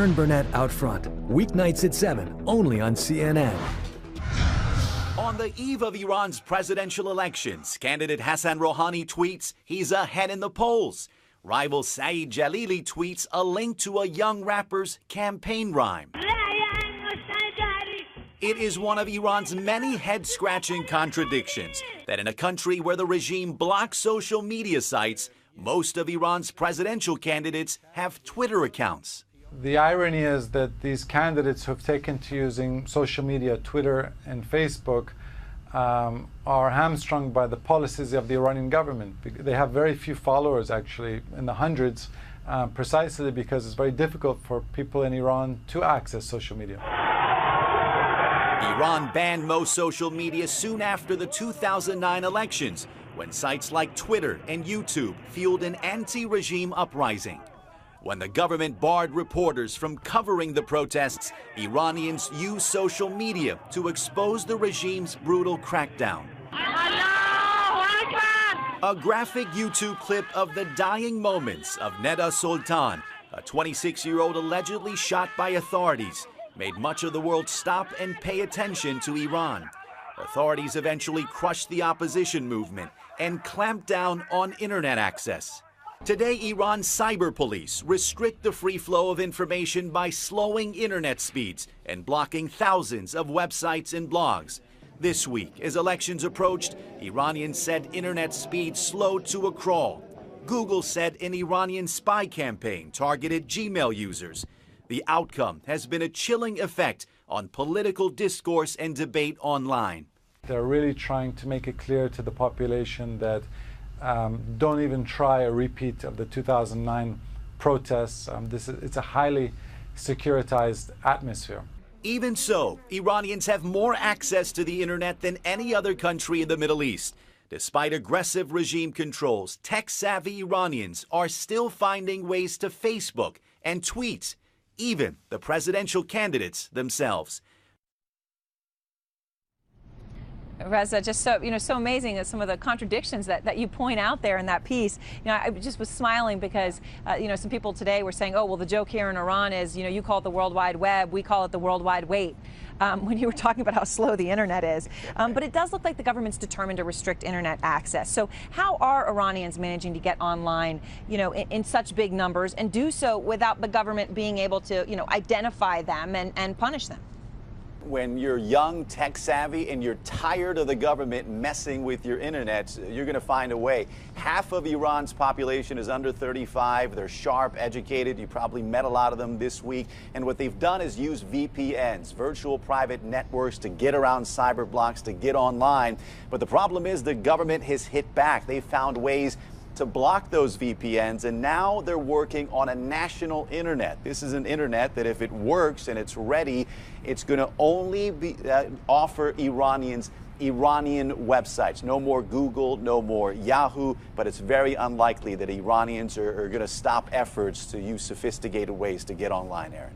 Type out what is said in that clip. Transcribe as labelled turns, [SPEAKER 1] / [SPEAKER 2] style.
[SPEAKER 1] Erin Burnett Out Front, weeknights at 7, only on CNN.
[SPEAKER 2] On the eve of Iran's presidential elections, candidate Hassan Rouhani tweets he's ahead in the polls. Rival Saeed Jalili tweets a link to a young rapper's campaign rhyme. It is one of Iran's many head-scratching contradictions that in a country where the regime blocks social media sites, most of Iran's presidential candidates have Twitter accounts.
[SPEAKER 3] The irony is that these candidates who have taken to using social media, Twitter and Facebook, are hamstrung by the policies of the Iranian government. They have very few followers, actually, in the hundreds, precisely because it's very difficult for people in Iran to access social media.
[SPEAKER 2] Iran banned most social media soon after the 2009 elections, when sites like Twitter and YouTube fueled an anti-regime uprising. When the government barred reporters from covering the protests, Iranians used social media to expose the regime's brutal crackdown. A graphic YouTube clip of the dying moments of Neda Soltan, a 26-year-old allegedly shot by authorities, made much of the world stop and pay attention to Iran. Authorities eventually crushed the opposition movement and clamped down on internet access. Today, Iran's cyber police restrict the free flow of information by slowing internet speeds and blocking thousands of websites and blogs. This week, as elections approached, Iranians said internet speed slowed to a crawl. Google said an Iranian spy campaign targeted Gmail users. The outcome has been a chilling effect on political discourse and debate online.
[SPEAKER 3] They're really trying to make it clear to the population that don't even try a repeat of the 2009 protests. It's a highly securitized atmosphere.
[SPEAKER 2] Even so, Iranians have more access to the internet than any other country in the Middle East. Despite aggressive regime controls, tech-savvy Iranians are still finding ways to Facebook and tweet, even the presidential candidates themselves.
[SPEAKER 4] Reza, just so amazing that some of the contradictions that you point out there in that piece. I just was smiling because some people today were saying, oh, well, the joke here in Iran is, you call it the World Wide Web, we call it the World Wide Wait, when you were talking about how slow the internet is. But it does look like the government's determined to restrict internet access. So how are Iranians managing to get online, in such big numbers and do so without the government being able to, identify them and punish them?
[SPEAKER 2] When you're young, tech-savvy, and you're tired of the government messing with your internet, you're going to find a way. Half of Iran's population is under 35. They're sharp, educated. You probably met a lot of them this week. And what they've done is use VPNs, virtual private networks, to get around cyber blocks, to get online. But the problem is the government has hit back. They've found ways to block those VPNs, and now they're working on a national internet. This is an internet that, if it works and it's ready, it's going to only offer Iranians Iranian websites. No more Google, no more Yahoo, but it's very unlikely that Iranians are going to stop efforts to use sophisticated ways to get online, Erin.